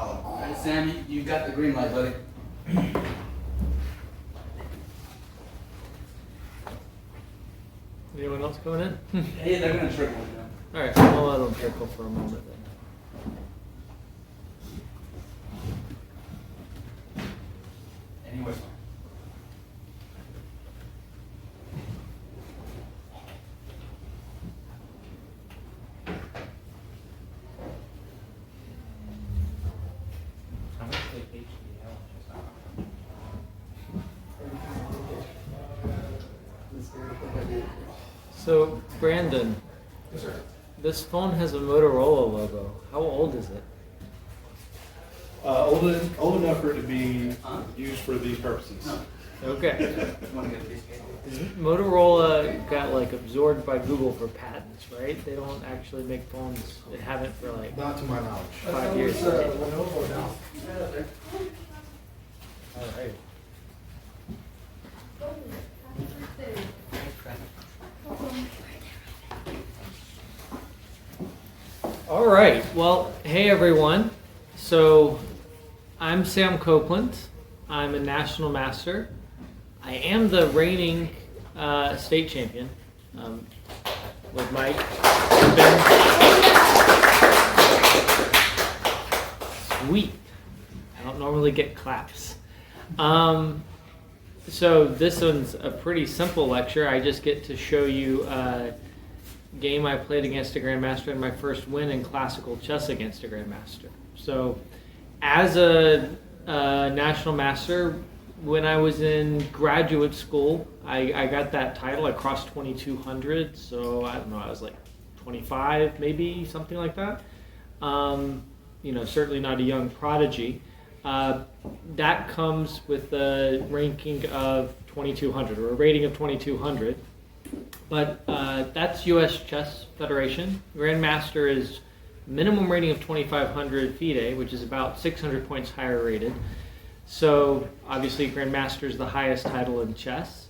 All right, Sam, you got the green light, buddy. Anyone else coming in? Hey, they're gonna trickle it down. All right, we'll let them trickle for a moment then. Anyway. I'm gonna take HDL and just So, Brandon, Yes, sir. this phone has a Motorola logo. How old is it? Old enough for it to be used for these purposes. No. Okay. Want to get a piece of cake? Motorola got like absorbed by Google for patents, right? They don't actually make phones. They haven't for like Not to my knowledge. 5 years. Lenovo now. Right up there. All right. All right. Well, hey everyone. So, I'm Sam Copeland. I'm a national master. I am the reigning state champion with Mike. Sweet. I don't normally get claps. So this one's a pretty simple lecture. I just get to show you a game I played against a Grandmaster and my first win in classical chess against a Grandmaster. So as a national master, when I was in graduate school, I got that title. I crossed 2,200, so I don't know, I was like 25 maybe, something like that. Certainly not a young prodigy. That comes with a ranking of 2,200, or a rating of 2,200. But that's U.S. Chess Federation. Grandmaster is minimum rating of 2,500 FIDE, which is about 600 points higher rated. So obviously Grandmaster is the highest title in chess.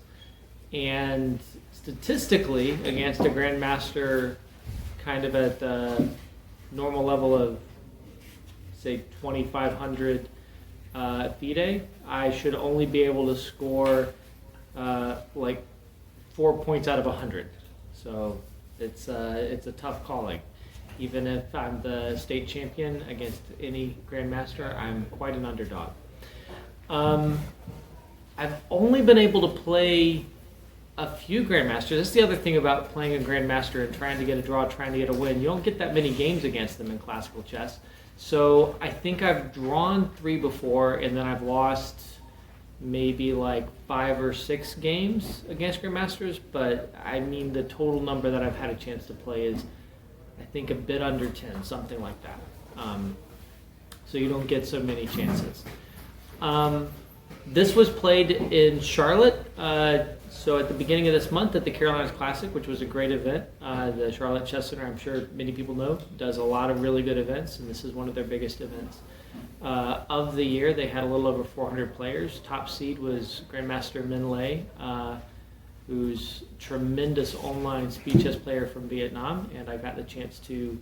And statistically, against a Grandmaster kind of at the normal level of, say, 2,500 FIDE, I should only be able to score like 4 points out of 100. So it's a tough calling. Even if I'm the state champion against any Grandmaster, I'm quite an underdog. I've only been able to play a few Grandmasters. That's the other thing about playing a Grandmaster and trying to get a draw, trying to get a win. You don't get that many games against them in classical chess. So I think I've drawn 3 before, and then I've lost maybe like 5 or 6 games against Grandmasters. But I mean, the total number that I've had a chance to play is, I think, a bit under 10, something like that. So you don't get so many chances. This was played in Charlotte, so at the beginning of this month at the Carolinas Classic, which was a great event. The Charlotte Chess Center, I'm sure many people know, does a lot of really good events, and this is one of their biggest events. Of the year, they had a little over 400 players. Top seed was Grandmaster Min Lei, who's a tremendous online speed chess player from Vietnam, and I got the chance to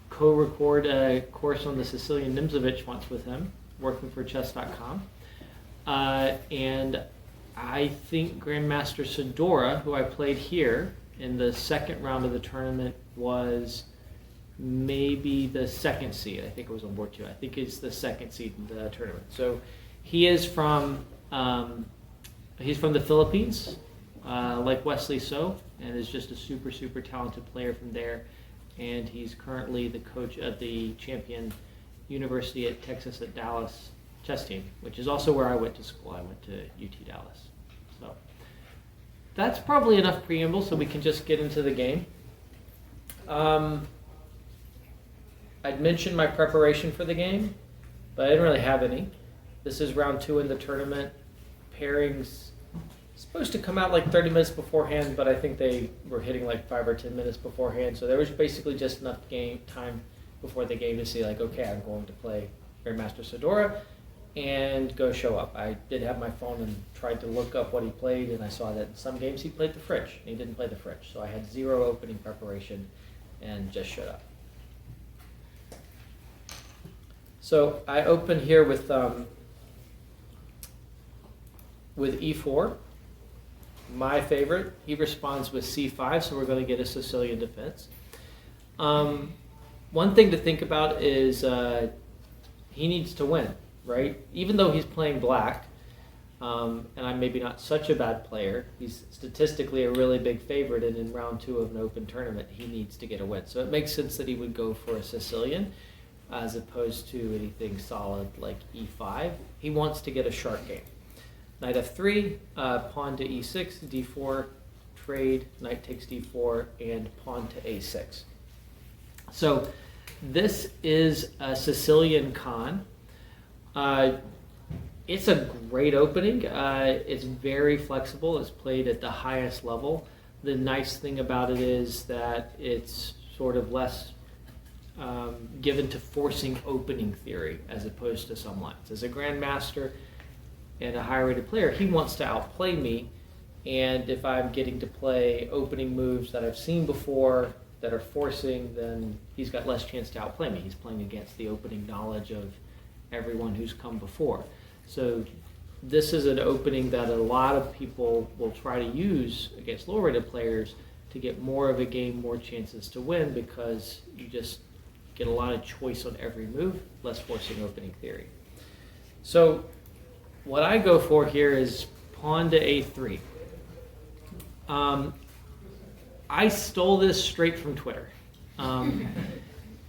co-record a course on the Sicilian Nimzovich once with him, working for chess.com. And I think Grandmaster Sedora, who I played here in the second round of the tournament, was maybe the second seed. I think it was on board 2. I think it's the second seed in the tournament. So he is from the Philippines, like Wesley So, and is just a super, super talented player from there. And he's currently the coach of the champion University at Texas at Dallas chess team, which is also where I went to school. I went to UT Dallas. So that's probably enough preamble, so we can just get into the game. I'd mentioned my preparation for the game, but I didn't really have any. This is round 2 in the tournament. Pairings supposed to come out like 30 minutes beforehand, but I think they were hitting like 5 or 10 minutes beforehand, so there was basically just enough game time before the game to see like, okay, I'm going to play Grandmaster Sedora and go show up. I did have my phone and tried to look up what he played, and I saw that in some games he played the Fritsch, and he didn't play the Fritsch, so I had 0 opening preparation and just showed up. So I open here with e4, my favorite. He responds with c5, so we're going to get a Sicilian defense. One thing to think about is he needs to win, right? Even though he's playing black, and I'm maybe not such a bad player, he's statistically a really big favorite, and in round 2 of an open tournament, he needs to get a win. So it makes sense that he would go for a Sicilian as opposed to anything solid like e5. He wants to get a sharp game. Knight f3, pawn to e6, d4, trade, knight takes d4, and pawn to a6. So this is a Sicilian con. It's a great opening. It's very flexible. It's played at the highest level. The nice thing about it is that it's sort of less given to forcing opening theory as opposed to some lines. As a Grandmaster and a higher rated player, he wants to outplay me, and if I'm getting to play opening moves that I've seen before that are forcing, then he's got less chance to outplay me. He's playing against the opening knowledge of everyone who's come before. So this is an opening that a lot of people will try to use against lower rated players to get more of a game, more chances to win, because you just get a lot of choice on every move, less forcing opening theory. So what I go for here is pawn to a3. I stole this straight from Twitter.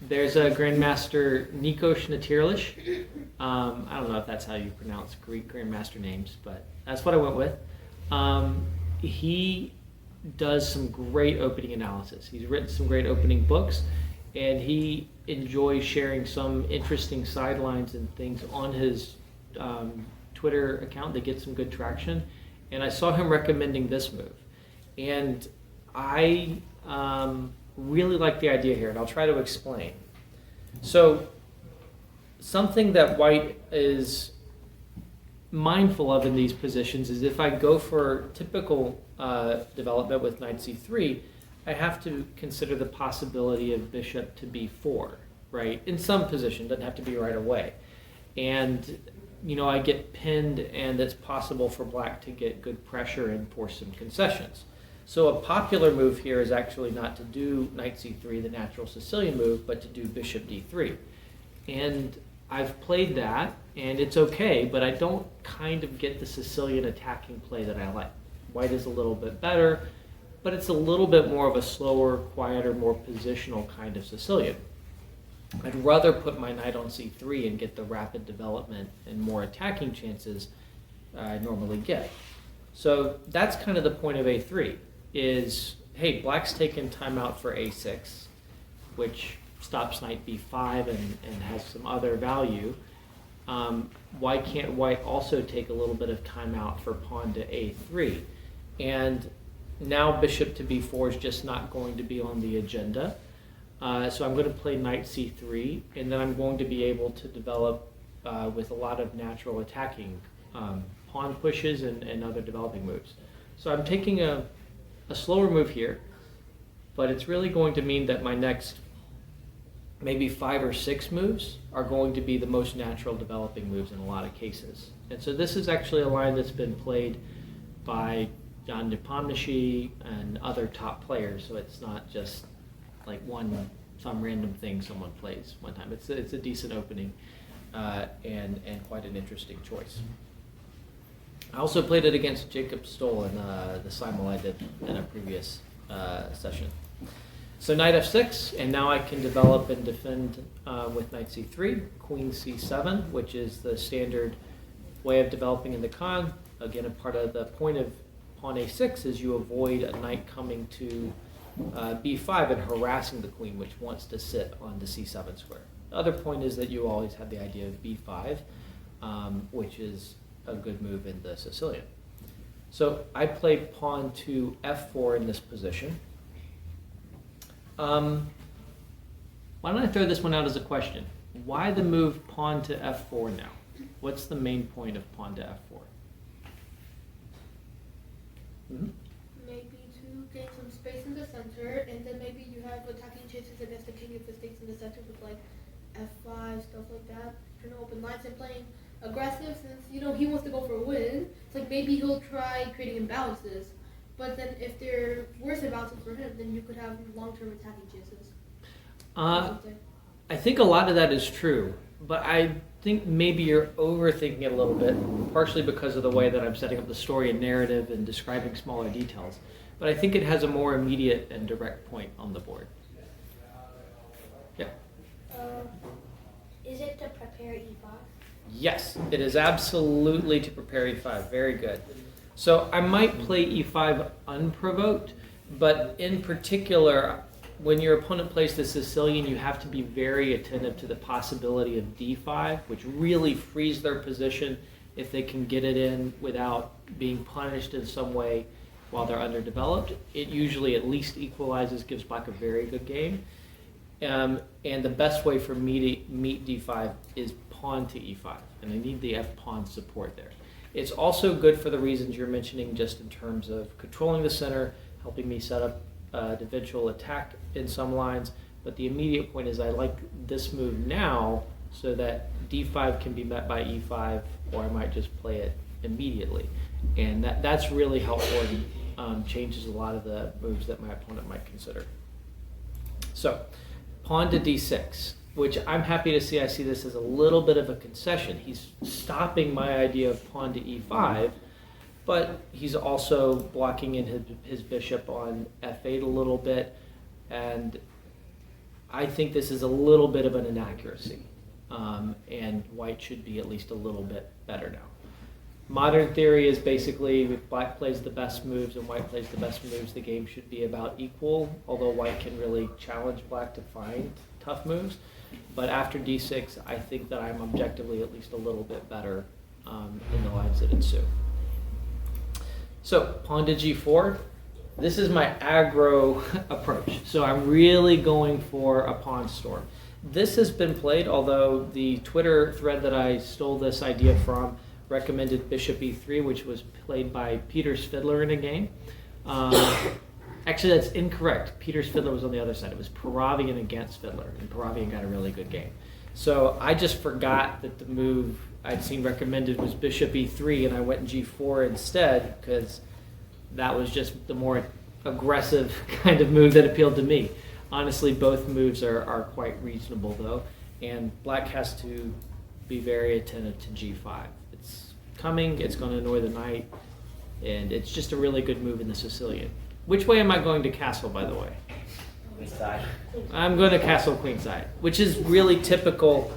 There's a Grandmaster Nico Schnettierlich. I don't know if that's how you pronounce Greek Grandmaster names, but that's what I went with. He does some great opening analysis. He's written some great opening books, and he enjoys sharing some interesting sidelines and things on his Twitter account that get some good traction. And I saw him recommending this move. And I really like the idea here, and I'll try to explain. So something that white is mindful of in these positions is if I go for typical development with knight c3, I have to consider the possibility of bishop to b4, right? In some position, doesn't have to be right away. And I get pinned, and it's possible for black to get good pressure and force some concessions. So a popular move here is actually not to do knight c3, the natural Sicilian move, but to do bishop d3. And I've played that, and it's okay, but I don't kind of get the Sicilian attacking play that I like. White is a little bit better, but it's a little bit more of a slower, quieter, more positional kind of Sicilian. I'd rather put my knight on c3 and get the rapid development and more attacking chances I normally get. So that's kind of the point of a3, is, hey, black's taken time out for a6, which stops knight b5 and has some other value. Why can't white also take a little bit of time out for pawn to a3? And now bishop to b4 is just not going to be on the agenda. So I'm going to play knight c3, and then I'm going to be able to develop with a lot of natural attacking pawn pushes and other developing moves. So I'm taking a slower move here, but it's really going to mean that my next maybe 5 or 6 moves are going to be the most natural developing moves in a lot of cases. And so this is actually a line that's been played by Jan Nepomniachtchi and other top players, so it's not just like some random thing someone plays one time. It's a decent opening and quite an interesting choice. I also played it against Jacob Stoll in the simul I did in a previous session. So knight f6, and now I can develop and defend with knight c3, queen c7, which is the standard way of developing in the con. Again, a part of the point of pawn a6 is you avoid a knight coming to b5 and harassing the queen, which wants to sit on the c7 square. The other point is that you always have the idea of b5, which is a good move in the Sicilian. So I play pawn to f4 in this position. Why don't I throw this one out as a question? Why the move pawn to f4 now? What's the main point of pawn to f4? Mm-hmm. Maybe to gain some space in the center, and then maybe you have attacking chances against the king if it stays in the center with like f5, stuff like that, trying to open lines and playing aggressive since, he wants to go for a win. It's like maybe he'll try creating imbalances. But then if they're worse imbalances for him, then you could have long-term attacking chances. I think a lot of that is true, but I think maybe you're overthinking it a little bit, partially because of the way that I'm setting up the story and narrative and describing smaller details. But I think it has a more immediate and direct point on the board. Yeah. Is it to prepare e5? Yes, it is absolutely to prepare e5. Very good. So I might play e5 unprovoked, but in particular, when your opponent plays the Sicilian, you have to be very attentive to the possibility of d5, which really frees their position if they can get it in without being punished in some way while they're underdeveloped. It usually at least equalizes, gives black a very good game. And the best way for me to meet d5 is pawn to e5, and I need the f-pawn support there. It's also good for the reasons you're mentioning, just in terms of controlling the center, helping me set up eventual attack in some lines, but the immediate point is I like this move now so that d5 can be met by e5, or I might just play it immediately. And that's really helpful and changes a lot of the moves that my opponent might consider. So, pawn to d6, which I'm happy to see. I see this as a little bit of a concession. He's stopping my idea of pawn to e5, but he's also blocking in his bishop on f8 a little bit, and I think this is a little bit of an inaccuracy, and white should be at least a little bit better now. Modern theory is basically if black plays the best moves and white plays the best moves, the game should be about equal, although white can really challenge black to find tough moves. But after d6, I think that I'm objectively at least a little bit better in the lines that ensue. So, pawn to g4. This is my aggro approach. So I'm really going for a pawn storm. This has been played, although the Twitter thread that I stole this idea from recommended bishop e3, which was played by Peter's Fiddler in a game. Actually, that's incorrect. Peter's Fiddler was on the other side. It was Paravian against Fiddler, and Paravian got a really good game. So I just forgot that the move I'd seen recommended was bishop e3, and I went g4 instead, because that was just the more aggressive kind of move that appealed to me. Honestly, both moves are quite reasonable, though, and black has to be very attentive to g5. It's coming, it's going to annoy the knight, and it's just a really good move in the Sicilian. Which way am I going to castle, by the way? Queenside. I'm going to castle queenside, which is really typical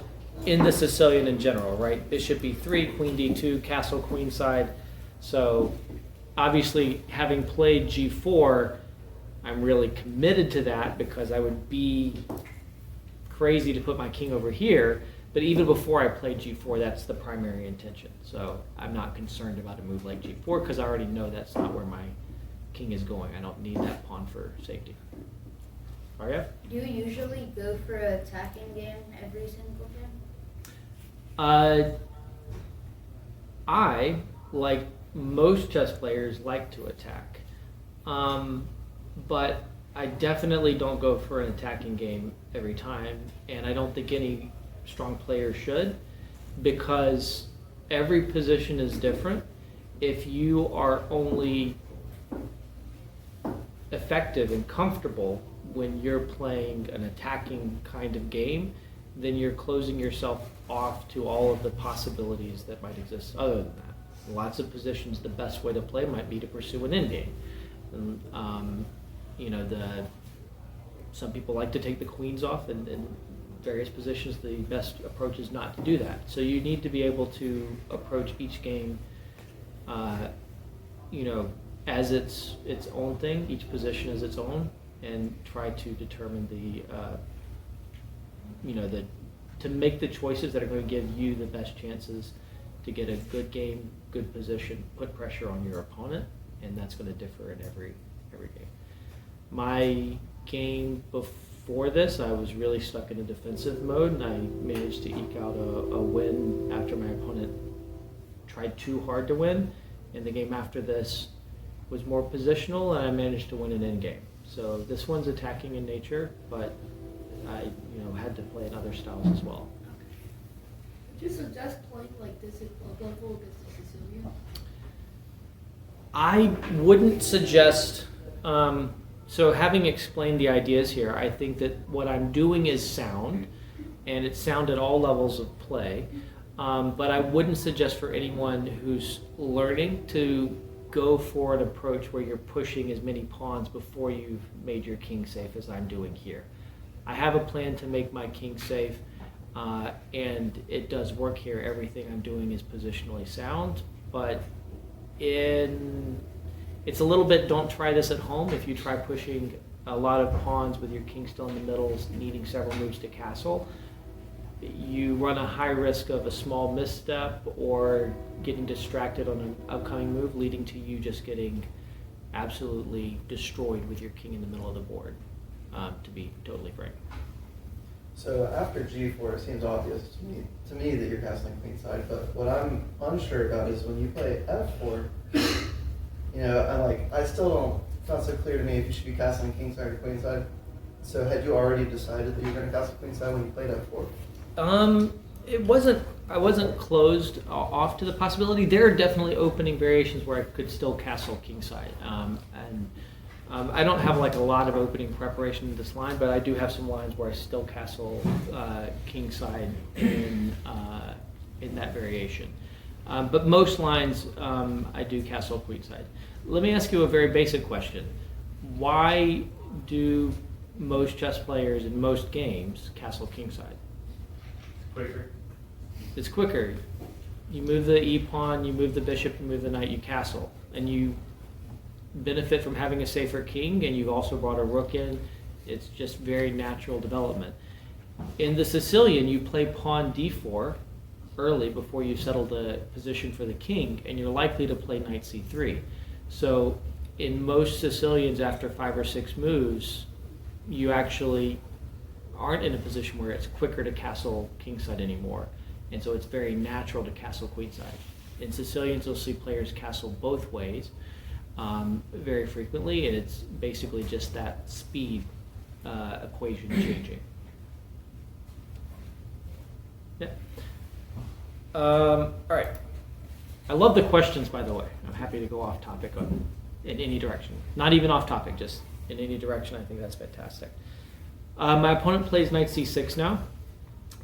in the Sicilian in general, right? Bishop e3, queen d2, castle queenside. So obviously, having played g4, I'm really committed to that because I would be crazy to put my king over here. But even before I played g4, that's the primary intention. So I'm not concerned about a move like g4 because I already know that's not where my king is going. I don't need that pawn for safety. Arya? Do you usually go for an attacking game every single game? I, like most chess players, like to attack. But I definitely don't go for an attacking game every time, and I don't think any strong player should, because every position is different. If you are only effective and comfortable when you're playing an attacking kind of game, then you're closing yourself off to all of the possibilities that might exist other than that. In lots of positions, the best way to play might be to pursue an endgame. Some people like to take the queens off, and in various positions, the best approach is not to do that. So you need to be able to approach each game, as its own thing. Each position is its own, and try to determine to make the choices that are going to give you the best chances to get a good game, good position, put pressure on your opponent, and that's going to differ in every game. My game before this, I was really stuck in a defensive mode, and I managed to eke out a win after my opponent tried too hard to win. And the game after this was more positional, and I managed to win an endgame. So this one's attacking in nature, but I had to play in other styles as well. Would you suggest playing like this at club level against the Sicilian? I wouldn't suggest. So having explained the ideas here, I think that what I'm doing is sound, and it's sound at all levels of play. But I wouldn't suggest for anyone who's learning to go for an approach where you're pushing as many pawns before you've made your king safe as I'm doing here. I have a plan to make my king safe, and it does work here. Everything I'm doing is positionally sound, but it's a little bit, don't try this at home. If you try pushing a lot of pawns with your king still in the middle, needing several moves to castle, you run a high risk of a small misstep or getting distracted on an upcoming move, leading to you just getting absolutely destroyed with your king in the middle of the board, to be totally frank. So after G4, it seems obvious to me that you're castling queenside, but what I'm unsure about is when you play F4, I still don't, it's not so clear to me if you should be castling kingside or queenside. So had you already decided that you were going to castle queenside when you played F4? I wasn't closed off to the possibility. There are definitely opening variations where I could still castle kingside. I don't have like a lot of opening preparation in this line, but I do have some lines where I still castle kingside in that variation. But most lines I do castle queenside. Let me ask you a very basic question. Why do most chess players in most games castle kingside? Quicker. It's quicker. You move the e-pawn, you move the bishop, you move the knight, you castle. And you benefit from having a safer king, and you've also brought a rook in. It's just very natural development. In the Sicilian, you play pawn d4 early before you settle the position for the king, and you're likely to play knight c3. So in most Sicilians, after 5 or 6 moves, you actually aren't in a position where it's quicker to castle kingside anymore. And so it's very natural to castle queenside. In Sicilians, you'll see players castle both ways very frequently, and it's basically just that speed equation changing. Yeah. All right. I love the questions, by the way. I'm happy to go off topic in any direction. Not even off topic, just in any direction. I think that's fantastic. My opponent plays knight c6 now.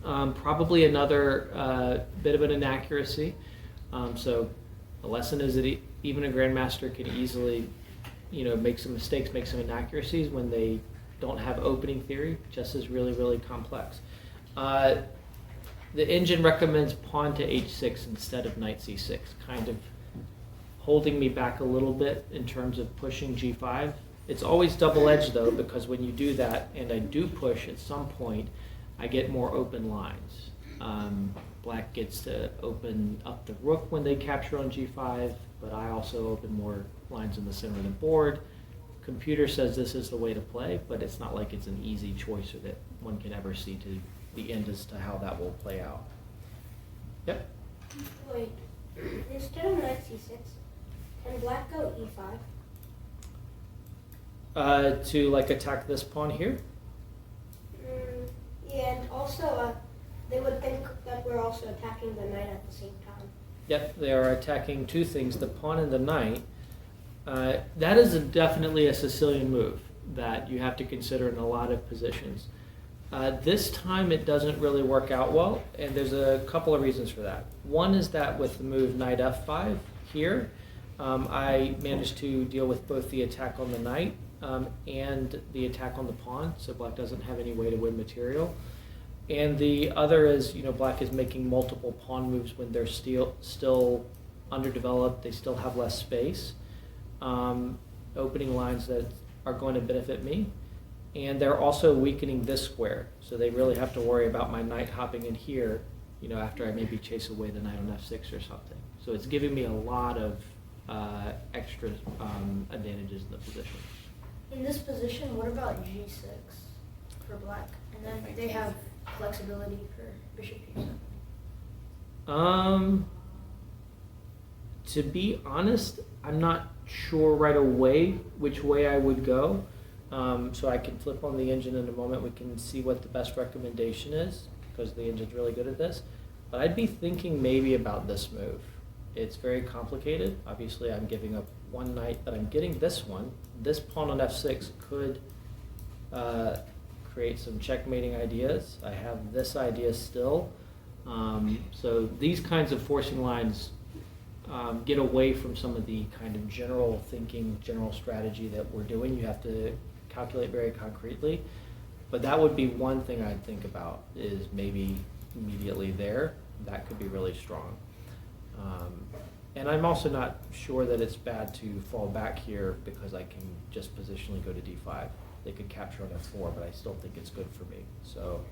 Probably another bit of an inaccuracy. So the lesson is that even a grandmaster can easily, make some mistakes, make some inaccuracies when they don't have opening theory. Chess is really, really complex. The engine recommends pawn to h6 instead of knight c6, kind of holding me back a little bit in terms of pushing g5. It's always double-edged, though, because when you do that, and I do push at some point, I get more open lines. Black gets to open up the rook when they capture on g5, but I also open more lines in the center of the board. Computer says this is the way to play, but it's not like it's an easy choice or that one can ever see to the end as to how that will play out. Yep. Wait, instead of knight c6, can black go e5? To attack this pawn here? Yeah, and also they would think that we're also attacking the knight at the same time. Yep, they are attacking two things, the pawn and the knight. That is definitely a Sicilian move that you have to consider in a lot of positions. This time it doesn't really work out well, and there's a couple of reasons for that. One is that with the move knight f5 here, I managed to deal with both the attack on the knight and the attack on the pawn, so black doesn't have any way to win material. And the other is, black is making multiple pawn moves when they're still underdeveloped, they still have less space, opening lines that are going to benefit me. And they're also weakening this square, so they really have to worry about my knight hopping in here, after I maybe chase away the knight on f6 or something. So it's giving me a lot of extra advantages in the position. In this position, what about g6 for black? And then they have flexibility for bishop g7. To be honest, I'm not sure right away which way I would go. So I can flip on the engine in a moment. We can see what the best recommendation is because the engine's really good at this. But I'd be thinking maybe about this move. It's very complicated. Obviously, I'm giving up one knight, but I'm getting this one. This pawn on f6 could create some checkmating ideas. I have this idea still. So these kinds of forcing lines get away from some of the kind of general thinking, general strategy that we're doing. You have to calculate very concretely. But that would be one thing I'd think about is maybe immediately there. That could be really strong. And I'm also not sure that it's bad to fall back here because I can just positionally go to d5. They could capture on f4, but I still think it's good for me. So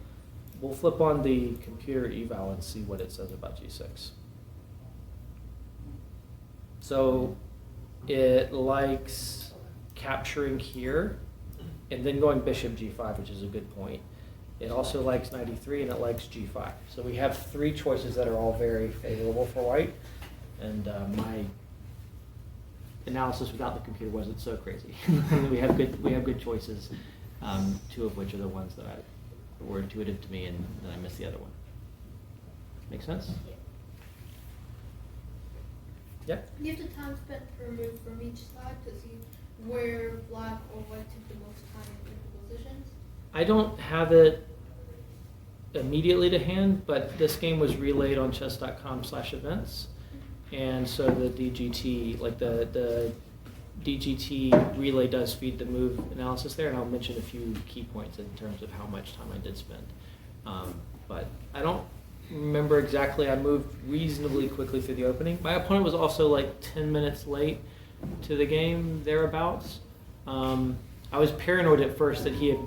we'll flip on the computer eval and see what it says about g6. So it likes capturing here and then going bishop g5, which is a good point. It also likes knight e3 and it likes g5. So we have three choices that are all very favorable for white. And my analysis without the computer wasn't so crazy. we have good choices, two of which are the ones that were intuitive to me, and then I missed the other one. Make sense? Yeah. You have the time spent per move from each side to see where black or white took the most time in different positions. I don't have it immediately to hand, but this game was relayed on chess.com/events. And so the DGT, like the DGT relay does feed the move analysis there, and I'll mention a few key points in terms of how much time I did spend. But I don't remember exactly. I moved reasonably quickly through the opening. My opponent was also like 10 minutes late to the game, thereabouts. I was paranoid at first that he had,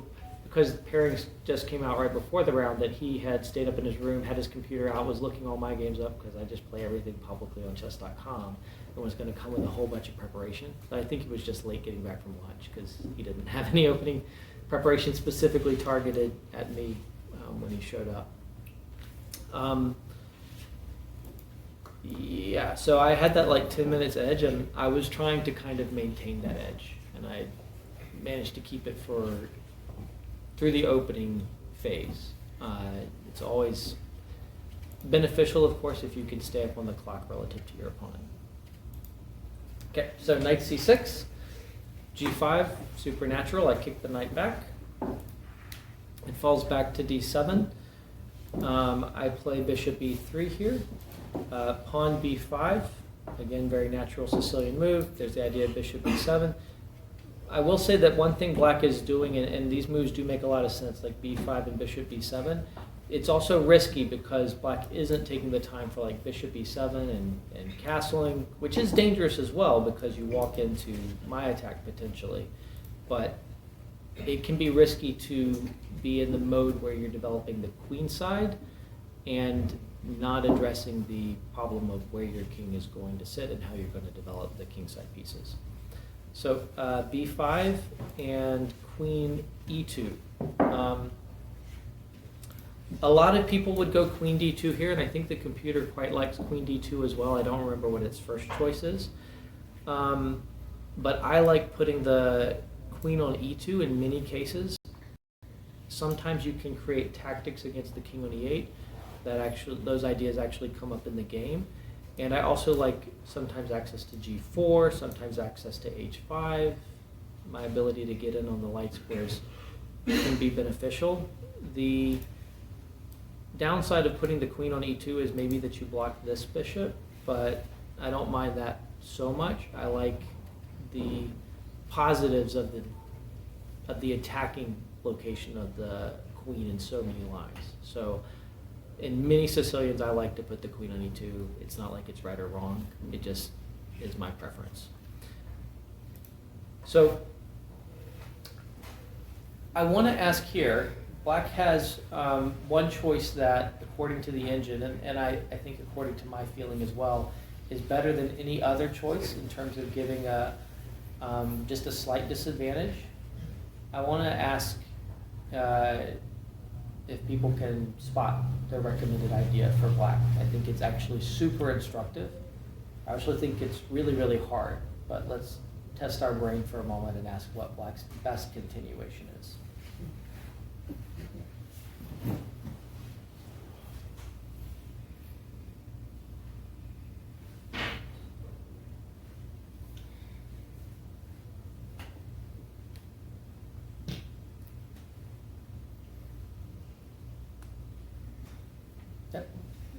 because pairings just came out right before the round, that he had stayed up in his room, had his computer out, was looking all my games up, because I just play everything publicly on chess.com, and was going to come with a whole bunch of preparation. But I think he was just late getting back from lunch, because he didn't have any opening preparation specifically targeted at me when he showed up. Yeah, so I had that like 10 minutes edge, and I was trying to kind of maintain that edge, and I managed to keep it through the opening phase. It's always beneficial, of course, if you can stay up on the clock relative to your opponent. Okay, so knight c6, g5, supernatural. I kick the knight back. It falls back to d7. I play bishop e3 here. Pawn b5, again, very natural Sicilian move. There's the idea of bishop e7. I will say that one thing black is doing, and these moves do make a lot of sense, like b5 and bishop b7, it's also risky because black isn't taking the time for like bishop e7 and castling, which is dangerous as well because you walk into my attack potentially. But it can be risky to be in the mode where you're developing the queen side and not addressing the problem of where your king is going to sit and how you're going to develop the king side pieces. So b5 and queen e2. A lot of people would go queen d2 here, and I think the computer quite likes queen d2 as well. I don't remember what its first choice is. But I like putting the queen on e2 in many cases. Sometimes you can create tactics against the king on e8 that those ideas actually come up in the game. And I also like sometimes access to g4, sometimes access to h5. My ability to get in on the light squares can be beneficial. The downside of putting the queen on e2 is maybe that you block this bishop, but I don't mind that so much. I like the positives of the attacking location of the queen in so many lines. So in many Sicilians, I like to put the queen on e2. It's not like it's right or wrong. It just is my preference. So I want to ask here, black has one choice that, according to the engine, and I think according to my feeling as well, is better than any other choice in terms of giving just a slight disadvantage. I want to ask if people can spot the recommended idea for black. I think it's actually super instructive. I actually think it's really, really hard, but let's test our brain for a moment and ask what black's best continuation is. Yep.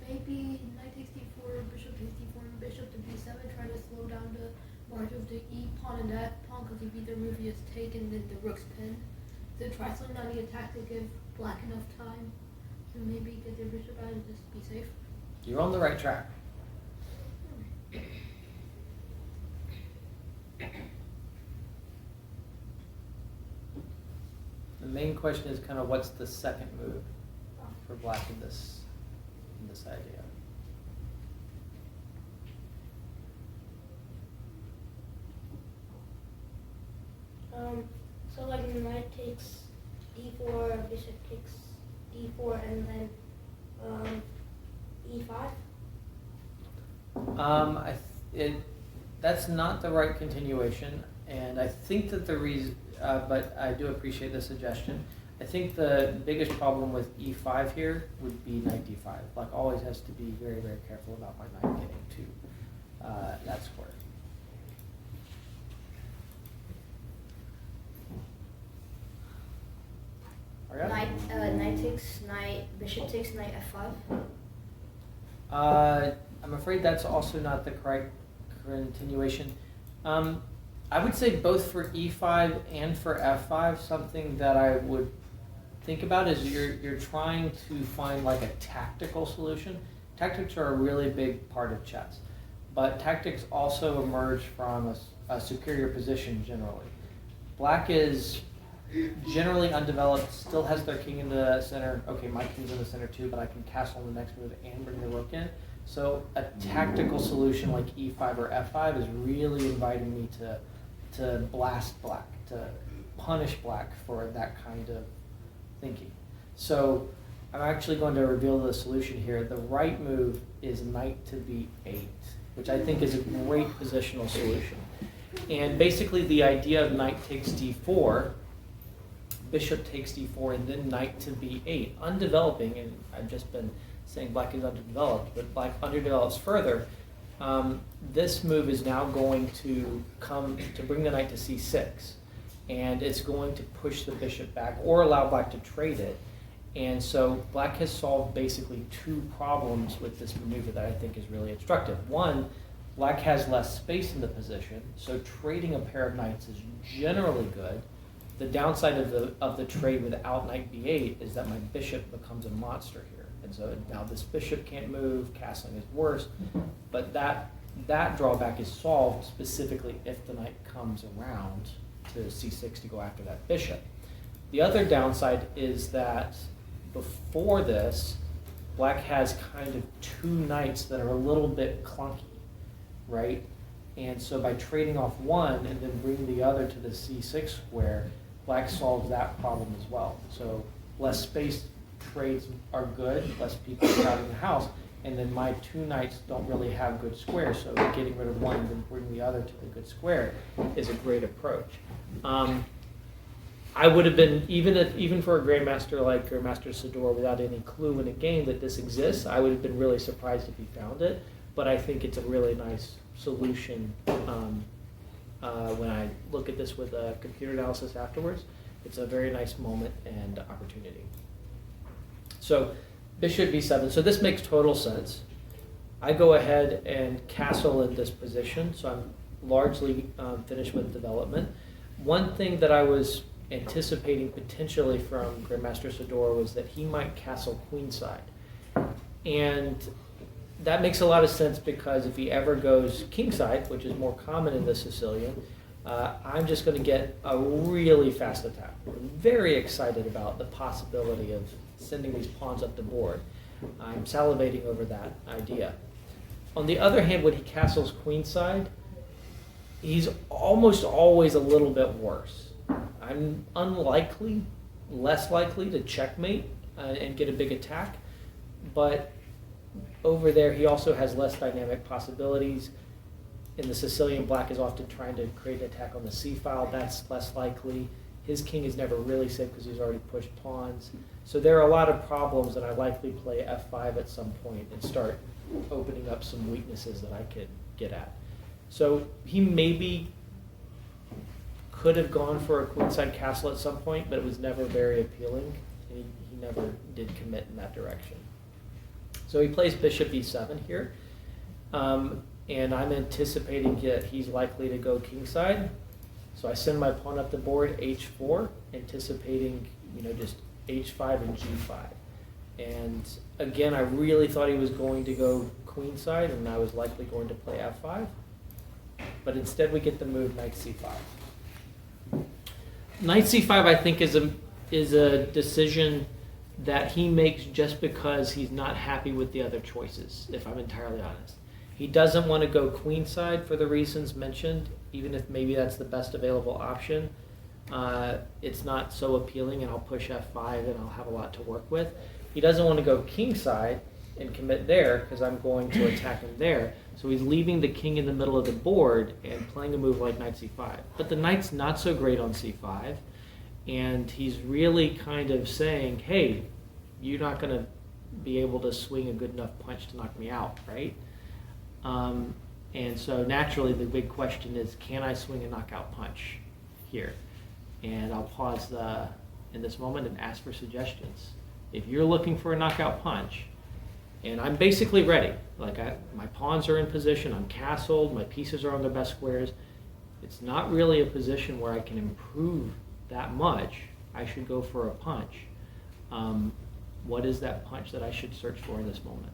Maybe knight takes d4, bishop takes d4, and bishop to b7. Try to slow down the march of the e pawn and the f pawn, because if either move you just take and then the rook's pin. So try slowing down the attack to give black enough time to maybe get their bishop out and just be safe. You're on the right track. The main question is kind of what's the second move for black in this idea. So like knight takes d4, bishop takes d4, and then e5. That's not the right continuation, and I think that the reason, but I do appreciate the suggestion. I think the biggest problem with e5 here would be knight d5. Black always has to be very, very careful about my knight getting to that square. Knight takes knight, bishop takes knight f5. I'm afraid that's also not the correct continuation. I would say both for e5 and for f5, something that I would think about is you're trying to find like a tactical solution. Tactics are a really big part of chess, but tactics also emerge from a superior position generally. Black is generally undeveloped, still has their king in the center. Okay, my king's in the center too, but I can castle on the next move and bring the rook in. So a tactical solution like e5 or f5 is really inviting me to blast black, to punish black for that kind of thinking. So I'm actually going to reveal the solution here. The right move is knight to b8, which I think is a great positional solution. And basically the idea of knight takes d4, bishop takes d4, and then knight to b8, undeveloping, and I've just been saying black is underdeveloped, but black underdevelops further. This move is now going to come to bring the knight to c6, and it's going to push the bishop back or allow black to trade it. And so black has solved basically two problems with this maneuver that I think is really instructive. One, black has less space in the position, so trading a pair of knights is generally good. The downside of the trade without knight b8 is that my bishop becomes a monster here. And so now this bishop can't move, castling is worse, but that drawback is solved specifically if the knight comes around to c6 to go after that bishop. The other downside is that before this, black has kind of two knights that are a little bit clunky, right? And so by trading off one and then bringing the other to the c6 square, black solves that problem as well. So less space trades are good, less people crowding the house, and then my two knights don't really have good squares, so getting rid of one and then bringing the other to the good square is a great approach. I would have been, even for a Grandmaster like Grandmaster Sador, without any clue in a game that this exists, I would have been really surprised if he found it, but I think it's a really nice solution when I look at this with a computer analysis afterwards. It's a very nice moment and opportunity. So bishop b7, so this makes total sense. I go ahead and castle in this position, so I'm largely finished with development. One thing that I was anticipating potentially from Grandmaster Sador was that he might castle queenside. And that makes a lot of sense because if he ever goes kingside, which is more common in the Sicilian, I'm just going to get a really fast attack. I'm very excited about the possibility of sending these pawns up the board. I'm salivating over that idea. On the other hand, when he castles queenside, he's almost always a little bit worse. I'm less likely to checkmate and get a big attack, but over there he also has less dynamic possibilities. in the Sicilian, black is often trying to create an attack on the c file. That's less likely. His king is never really safe because he's already pushed pawns. So there are a lot of problems that I likely play f5 at some point and start opening up some weaknesses that I could get at. So he maybe could have gone for a queenside castle at some point, but it was never very appealing. And he never did commit in that direction. So he plays bishop e7 here. And I'm anticipating that he's likely to go kingside. So I send my pawn up the board, h4, anticipating, just h5 and g5. And again, I really thought he was going to go queenside, and I was likely going to play f5. But instead we get the move knight c5. Knight c5, I think, is a decision that he makes just because he's not happy with the other choices, if I'm entirely honest. He doesn't want to go queenside for the reasons mentioned, even if maybe that's the best available option. It's not so appealing, and I'll push f5 and I'll have a lot to work with. He doesn't want to go kingside and commit there because I'm going to attack him there. So he's leaving the king in the middle of the board and playing a move like knight c5. But the knight's not so great on c5, and he's really kind of saying, hey, you're not going to be able to swing a good enough punch to knock me out, right? And so naturally the big question is, can I swing a knockout punch here? And I'll pause in this moment and ask for suggestions. If you're looking for a knockout punch, and I'm basically ready, like my pawns are in position, I'm castled, my pieces are on their best squares, it's not really a position where I can improve that much, I should go for a punch. What is that punch that I should search for in this moment?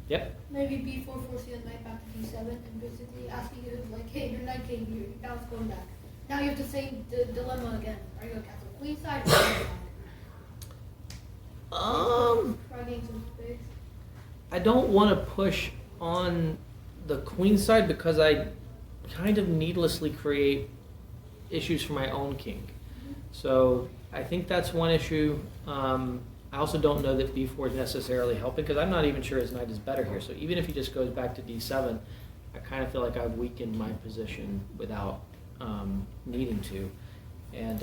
Yep. Maybe b4 forcing the knight back to d7 and basically asking you, like, hey, your knight came here, now it's going back. Now you have the same dilemma again. Are you going to castle queenside or queenside? Try getting some space. I don't want to push on the queen side because I kind of needlessly create issues for my own king. So I think that's one issue. I also don't know that b4 is necessarily helping because I'm not even sure his knight is better here. So even if he just goes back to d7, I kind of feel like I've weakened my position without needing to. And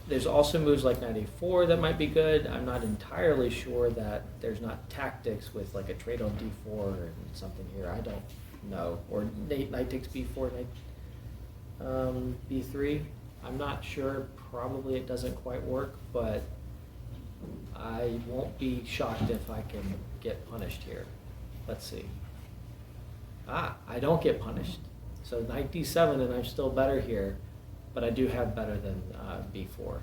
there's also moves like knight a4 that might be good. I'm not entirely sure that there's not tactics with like a trade on d4 and something here. I don't know. Or knight takes b4, knight b3. I'm not sure. Probably it doesn't quite work, but I won't be shocked if I can get punished here. Let's see. I don't get punished. So knight d7 and I'm still better here, but I do have better than b4.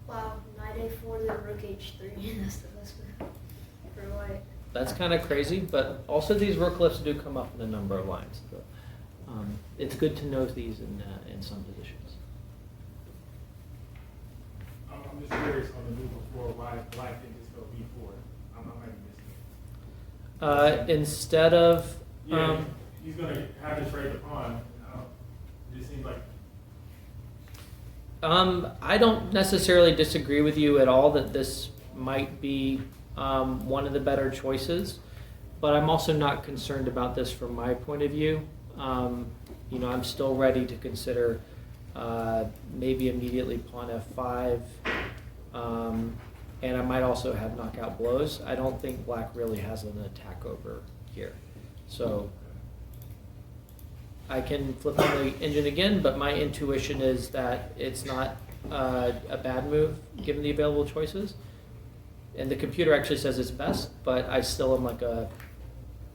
Wow, knight a4, then rook h3. That's the best move for white. That's kind of crazy, but also these rook lifts do come up in a number of lines. So, it's good to know these in some positions. I'm just curious on the move before why black didn't just go b4. I might be missing it. Instead of Yeah, he's going to have to trade the pawn. It just seems like. I don't necessarily disagree with you at all that this might be one of the better choices, but I'm also not concerned about this from my point of view. I'm still ready to consider maybe immediately pawn f5, and I might also have knockout blows. I don't think black really has an attack over here. So I can flip on the engine again, but my intuition is that it's not a bad move given the available choices. And the computer actually says it's best, but I still am like a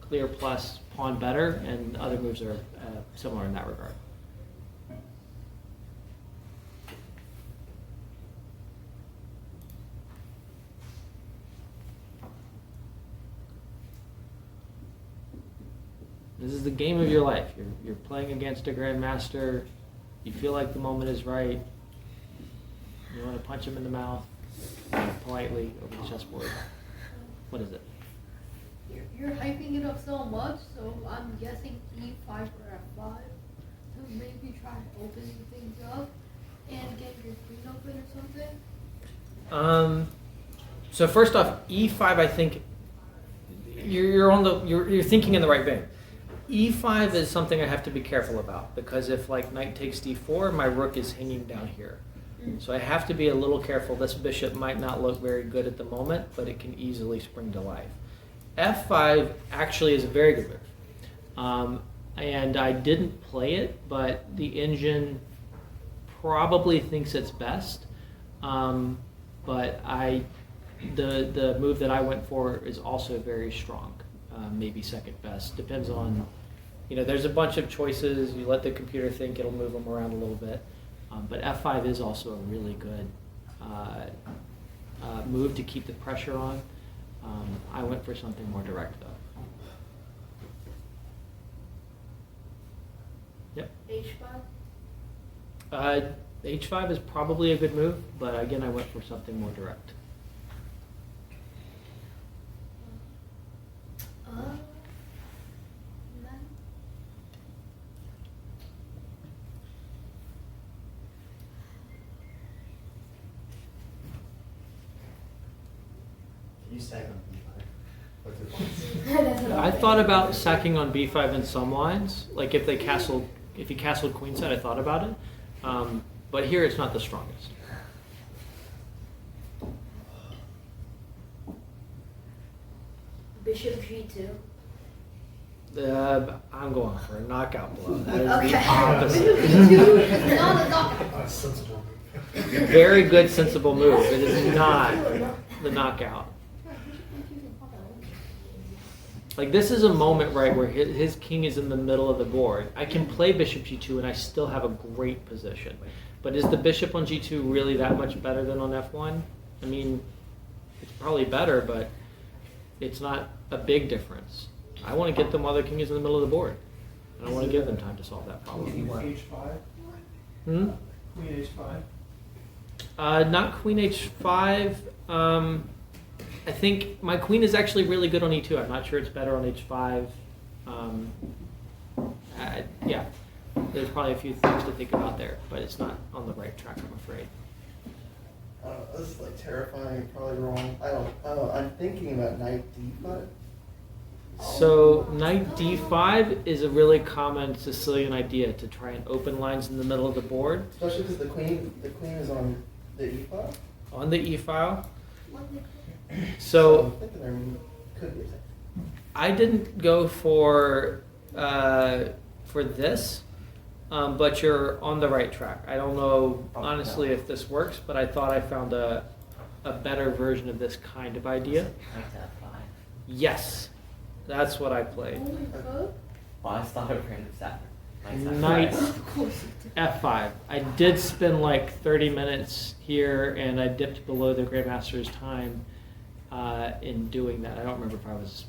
clear plus pawn better, and other moves are similar in that regard. This is the game of your life. You're playing against a Grandmaster. You feel like the moment is right. You want to punch him in the mouth politely over the chessboard. What is it? You're hyping it up so much, so I'm guessing e5 or f5 to maybe try opening things up and get your queen open or something. So first off, e5. I think you're thinking in the right vein. E5 is something I have to be careful about because if like knight takes d4, my rook is hanging down here. So I have to be a little careful. This bishop might not look very good at the moment, but it can easily spring to life. F5 actually is a very good move. And I didn't play it, but the engine probably thinks it's best. But the move that I went for is also very strong, maybe second best. Depends on, there's a bunch of choices. You let the computer think, it'll move them around a little bit. But F5 is also a really good move to keep the pressure on. I went for something more direct though. Yep. H5? H5 is probably a good move, but again, I went for something more direct. None. You sag on B5. What's it called? That's what I thought about sacking on b5 in some lines, like if he castled queenside, I thought about it. But here it's not the strongest. Bishop G2. I'm going for a knockout blow. That is Okay. the opposite. It's not a knockout. That's sensible. Very good, sensible move. It is not the knockout. Like this is a moment, right, where his king is in the middle of the board. I can play bishop g2 and I still have a great position. But is the bishop on g2 really that much better than on f1? I mean, it's probably better, but it's not a big difference. I want to get them while their king is in the middle of the board. And I want to give them time to solve that problem. H5, Hmm? Queen H5. Not queen h5. I think my queen is actually really good on e2. I'm not sure it's better on h5. Yeah, there's probably a few things to think about there, but it's not on the right track, I'm afraid. I don't know, this is like terrifying, probably wrong. I don't know, I'm thinking about knight d5. So knight d5 is a really common Sicilian idea to try and open lines in the middle of the board. Especially because the queen is on the e file. On the e file. I'm So thinking there could be a second. I didn't go for this, but you're on the right track. I don't know honestly if this works, but I thought I found a better version of this kind of idea. Knight to f5. Yes, that's what I played. Holy fuck. Well, I thought of random Saturn. Knight Of course it did. f5. I did spend like 30 minutes here, and I dipped below the Grandmaster's time in doing that. I don't remember if I was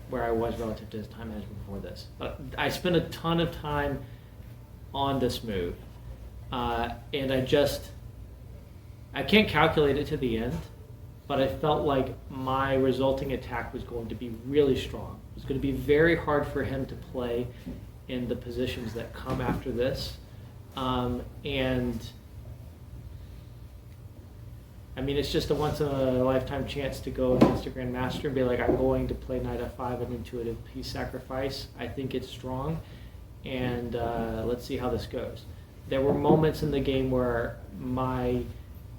where I was relative to his time management before this. But I spent a ton of time on this move, and I can't calculate it to the end, but I felt like my resulting attack was going to be really strong. It was going to be very hard for him to play in the positions that come after this. And I mean, it's just a once in a lifetime chance to go against a Grandmaster and be like, I'm going to play knight f5, an intuitive piece sacrifice. I think it's strong, and let's see how this goes. There were moments in the game where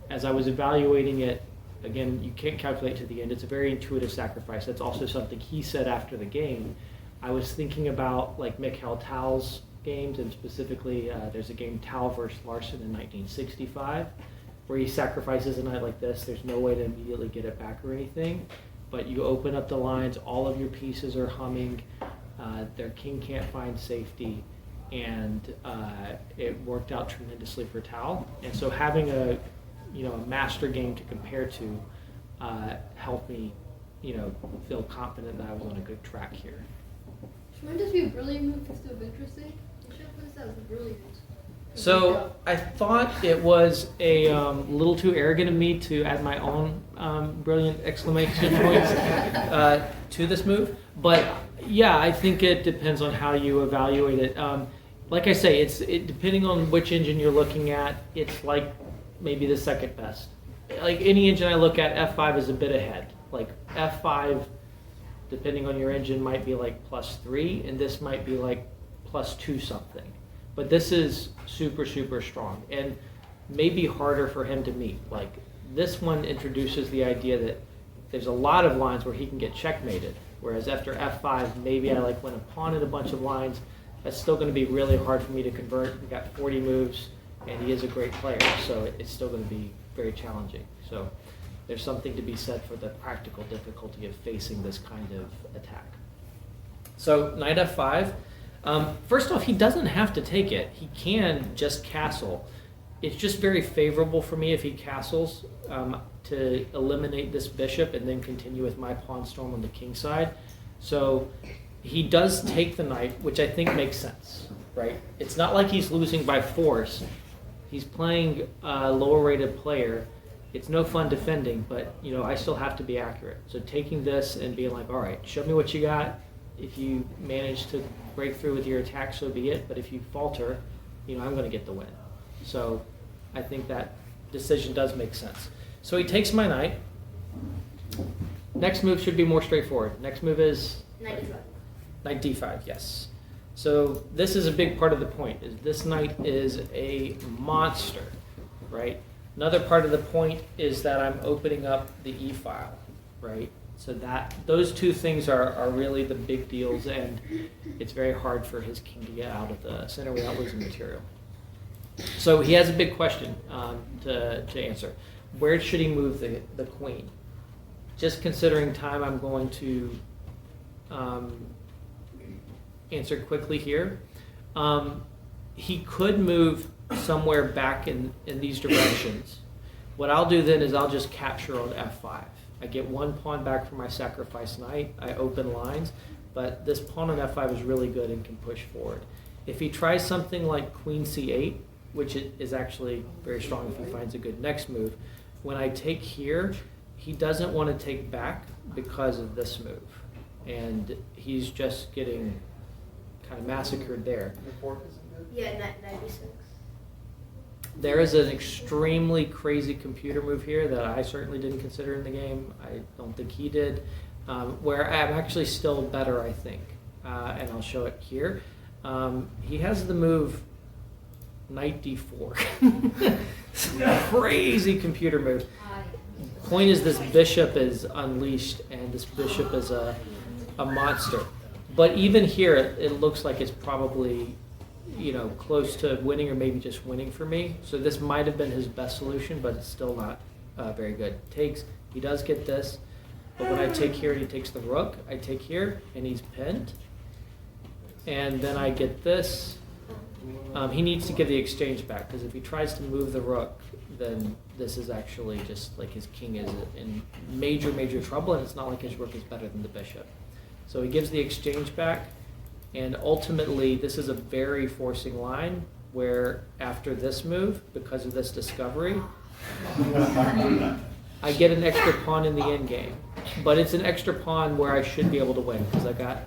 as I was evaluating it, again, you can't calculate to the end. It's a very intuitive sacrifice. That's also something he said after the game. I was thinking about like Mikhail Tal's games, and specifically there's a game Tal versus Larson in 1965, where he sacrifices a knight like this. There's no way to immediately get it back or anything, but you open up the lines, all of your pieces are humming, their king can't find safety, and it worked out tremendously for Tal. And so having a master game to compare to helped me, feel confident that I was on a good track here. Shouldn't this be a brilliant move instead of interesting? You should put this as brilliant. So I thought it was a little too arrogant of me to add my own brilliant exclamation points to this move, but yeah, I think it depends on how you evaluate it. Like I say, it depending on which engine you're looking at, it's like maybe the second best. Like any engine I look at, F5 is a bit ahead. Like F5, depending on your engine, might be like +3, and this might be like +2 something. But this is super, super strong, and maybe harder for him to meet. Like, this one introduces the idea that there's a lot of lines where he can get checkmated, whereas after f5, maybe I like win a pawn in a bunch of lines. That's still going to be really hard for me to convert. We've got 40 moves, and he is a great player, so it's still going to be very challenging. So there's something to be said for the practical difficulty of facing this kind of attack. So knight f5. First off, he doesn't have to take it. He can just castle. It's just very favorable for me if he castles to eliminate this bishop and then continue with my pawn storm on the king side. So he does take the knight, which I think makes sense, right? It's not like he's losing by force. He's playing a lower rated player. It's no fun defending, but I still have to be accurate. So taking this and being like, all right, show me what you got. If you manage to break through with your attack, so be it. But if you falter, I'm going to get the win. So I think that decision does make sense. So he takes my knight. Next move should be more straightforward. Next move is Knight d5. knight d5, yes. So this is a big part of the point, is this knight is a monster, right? Another part of the point is that I'm opening up the e-file, right? So those two things are really the big deals, and it's very hard for his king to get out of the center without losing material. So he has a big question to answer. Where should he move the queen? Just considering time, I'm going to answer quickly here. He could move somewhere back in these directions. What I'll do then is I'll just capture on f5. I get one pawn back from my sacrifice knight. I open lines, but this pawn on f5 is really good and can push forward. If he tries something like queen c8, which is actually very strong if he finds a good next move, when I take here, he doesn't want to take back because of this move. And he's just getting kind of massacred there. The fork isn't good? Yeah, knight d6. There is an extremely crazy computer move here that I certainly didn't consider in the game. I don't think he did. Where I'm actually still better, I think. And I'll show it here. He has the move knight d4. Crazy computer move. Point is, this bishop is unleashed, and this bishop is a monster. But even here, it looks like it's probably close to winning or maybe just winning for me. So this might have been his best solution, but it's still not very good. He does get this, but when I take here and he takes the rook, I take here and he's pinned. And then I get this. He needs to give the exchange back, because if he tries to move the rook, then this is actually just like his king is in major, major trouble, and it's not like his rook is better than the bishop. So he gives the exchange back. And ultimately, this is a very forcing line where after this move, because of this discovery, I get an extra pawn in the endgame. But it's an extra pawn where I should be able to win, because I got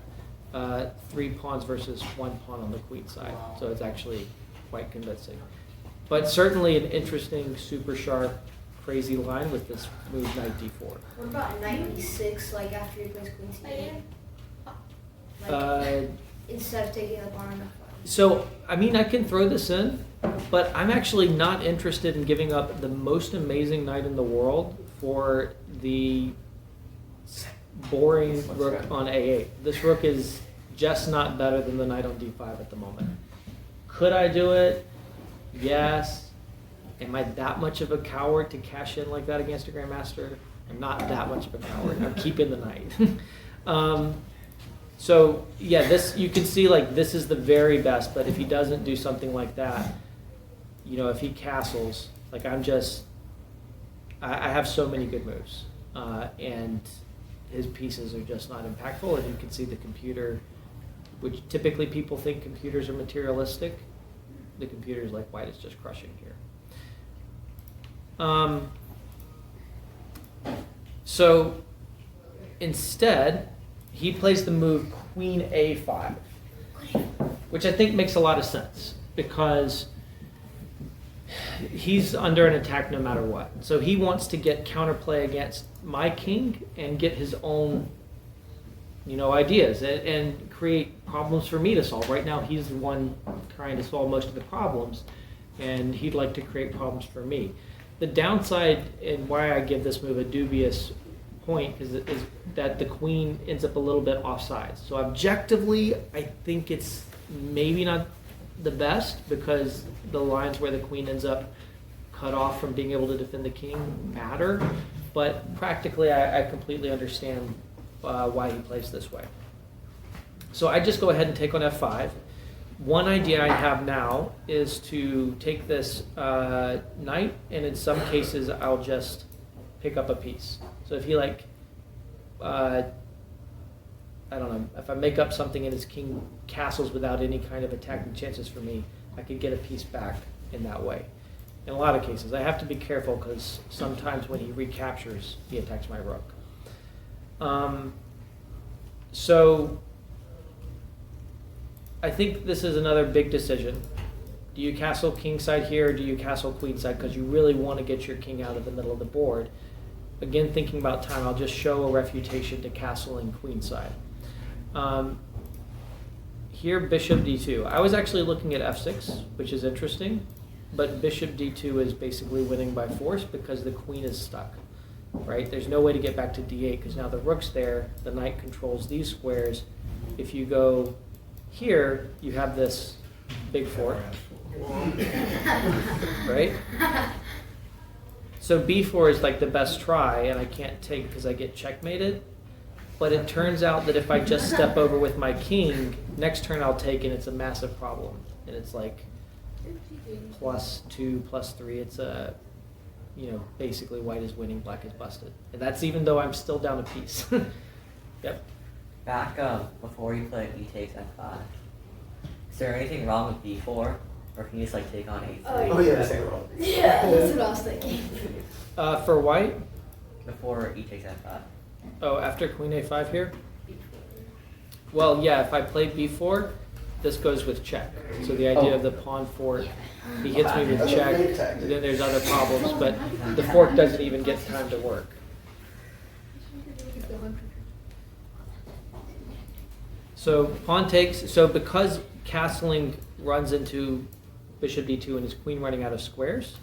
3 pawns versus 1 pawn on the queen side. So it's actually quite convincing. But certainly an interesting, super sharp, crazy line with this move knight d4. What about knight d6, like after he plays queen c8? Instead of taking the pawn on f5. So, I mean, I can throw this in, but I'm actually not interested in giving up the most amazing knight in the world for the boring rook on a8. This rook is just not better than the knight on d5 at the moment. Could I do it? Yes. Am I that much of a coward to cash in like that against a Grandmaster? I'm not that much of a coward. I'm keeping the knight. So yeah, this, you can see like this is the very best, but if he doesn't do something like that, if he castles, like I have so many good moves, and his pieces are just not impactful, and you can see the computer, which typically people think computers are materialistic. The computer is like, white is just crushing here. So instead, he plays the move queen a5, which I think makes a lot of sense, because he's under an attack no matter what. So he wants to get counterplay against my king and get his own ideas and create problems for me to solve. Right now, he's the one trying to solve most of the problems, and he'd like to create problems for me. The downside and why I give this move a dubious point is that the queen ends up a little bit offsides. So objectively, I think it's maybe not the best because the lines where the queen ends up cut off from being able to defend the king matter. But practically, I completely understand why he plays this way. So I just go ahead and take on f5. One idea I have now is to take this knight, and in some cases I'll just pick up a piece. So if he I don't know, if I make up something and his king castles without any kind of attacking chances for me, I could get a piece back in that way. In a lot of cases, I have to be careful because sometimes when he recaptures, he attacks my rook. So I think this is another big decision. Do you castle kingside here, or do you castle queenside? Because you really want to get your king out of the middle of the board. Again, thinking about time, I'll just show a refutation to castling queenside. Here, bishop d2. I was actually looking at f6, which is interesting, but bishop d2 is basically winning by force because the queen is stuck, right? There's no way to get back to d8 because now the rook's there, the knight controls these squares. If you go here, you have this big fork, right? So b4 is like the best try, and I can't take because I get checkmated. But it turns out that if I just step over with my king, next turn I'll take, and it's a massive problem. And it's like +2, +3. It's basically white is winning, black is busted. And that's even though I'm still down a piece. Yep. Back before you play e takes f5, is there anything wrong with b4? Or can you just take on a3? Oh yeah, that's wrong. Yeah, that's what I was thinking. For white? Before e takes f5. Oh, after queen a5 here? Well, yeah, if I play b4, this goes with check. So the idea of the pawn fork, he hits me with check, and then there's other problems, but the fork doesn't even get time to work. So pawn takes, so because castling runs into bishop d2 and his queen running out of squares,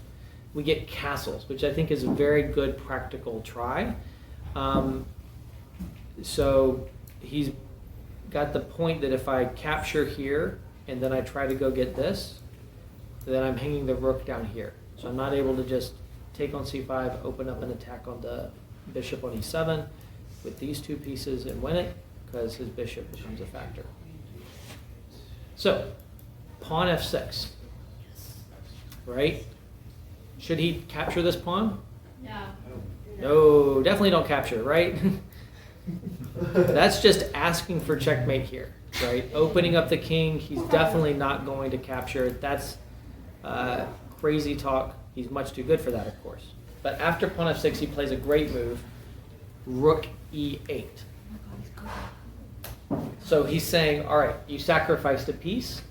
we get castles, which I think is a very good practical try. So he's got the point that if I capture here and then I try to go get this, then I'm hanging the rook down here. So I'm not able to just take on c5, open up an attack on the bishop on e7 with these two pieces and win it because his bishop becomes a factor. So pawn f6, right? Should he capture this pawn? No. No, definitely don't capture, right? That's just asking for checkmate here, right? Opening up the king, he's definitely not going to capture. That's crazy talk. He's much too good for that, of course. But after pawn f6, he plays a great move, rook e8. So he's saying, all right, you sacrificed a piece.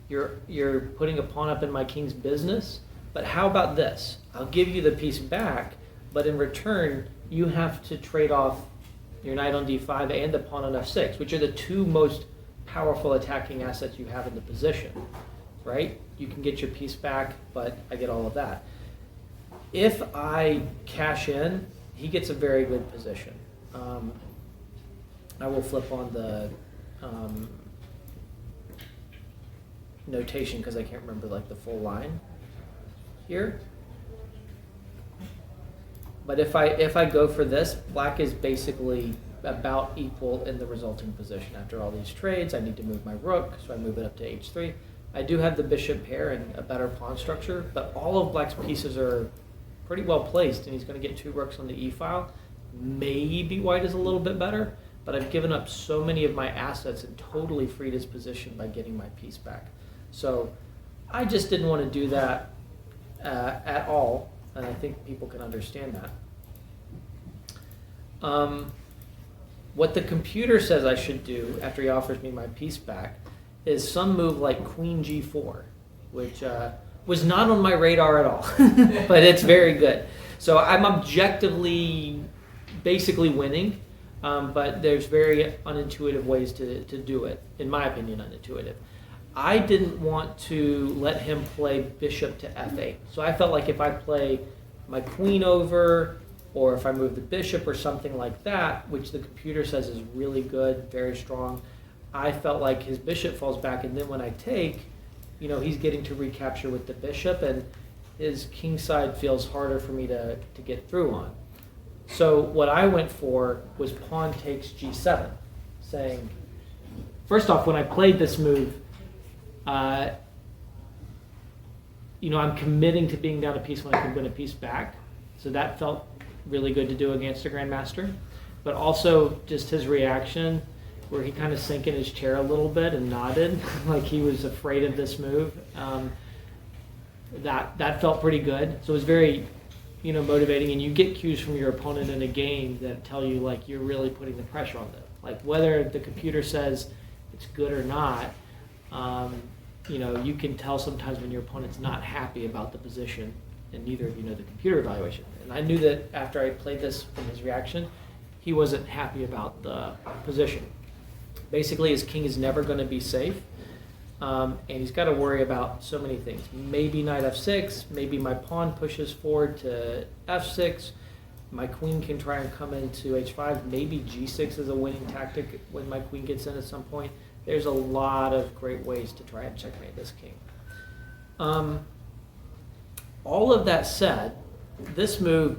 You're putting a pawn up in my king's business. But how about this? I'll give you the piece back, but in return, you have to trade off your knight on d5 and the pawn on f6, which are the two most powerful attacking assets you have in the position, right? You can get your piece back, but I get all of that. If I cash in, he gets a very good position. I will flip on the notation because I can't remember the full line here. But if I go for this, black is basically about equal in the resulting position. After all these trades, I need to move my rook, so I move it up to h3. I do have the bishop pair and a better pawn structure, but all of black's pieces are pretty well placed, and he's going to get two rooks on the e-file. Maybe white is a little bit better, but I've given up so many of my assets and totally freed his position by getting my piece back. So I just didn't want to do that at all. And I think people can understand that. What the computer says I should do after he offers me my piece back is some move like queen g4, which was not on my radar at all, but it's very good. So I'm objectively basically winning. but there's very unintuitive ways to do it, in my opinion, unintuitive. I didn't want to let him play bishop to f8. So I felt like if I play my queen over, or if I move the bishop or something like that, which the computer says is really good, very strong, I felt like his bishop falls back, and then when I take, he's getting to recapture with the bishop, and his king side feels harder for me to get through on. So what I went for was pawn takes g7, saying, first off, when I played this move, I'm committing to being down a piece when I can win a piece back. So that felt really good to do against a Grandmaster. But also just his reaction, where he kind of sank in his chair a little bit and nodded, like he was afraid of this move. That felt pretty good. So it was very, motivating. And you get cues from your opponent in a game that tell you, like, you're really putting the pressure on them. Like, whether the computer says it's good or not, you can tell sometimes when your opponent's not happy about the position, and neither of you know the computer evaluation. And I knew that after I played this from his reaction, he wasn't happy about the position. Basically, his king is never going to be safe, and he's got to worry about so many things. Maybe knight f6, maybe my pawn pushes forward to f6, my queen can try and come into h5, maybe g6 is a winning tactic when my queen gets in at some point. There's a lot of great ways to try and checkmate this king. All of that said, this move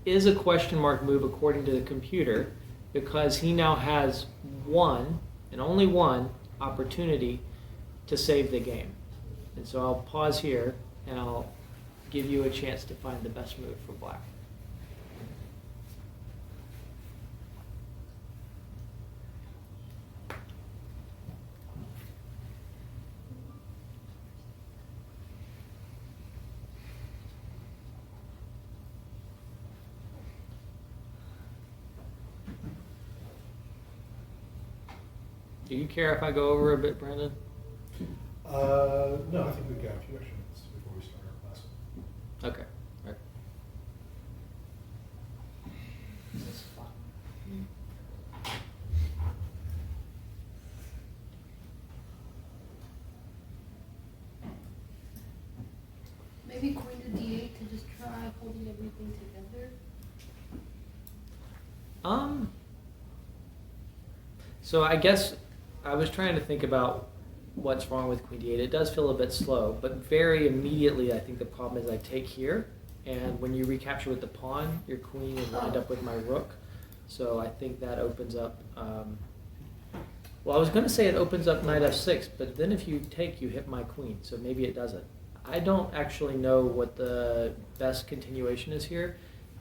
is a question mark move according to the computer, because he now has one, and only one, opportunity to save the game. And so I'll pause here, and I'll give you a chance to find the best move for black. Do you care if I go over a bit, Brandon? No, I think we've got a few extra minutes before we start our class. Okay. All right. Maybe queen to d8 to just try holding everything together. So I guess I was trying to think about what's wrong with queen d8. It does feel a bit slow, but very immediately I think the problem is I take here, and when you recapture with the pawn, your queen is lined up with my rook. So I think that opens up, well, I was going to say it opens up knight f6, but then if you take, you hit my queen, so maybe it doesn't. I don't actually know what the best continuation is here,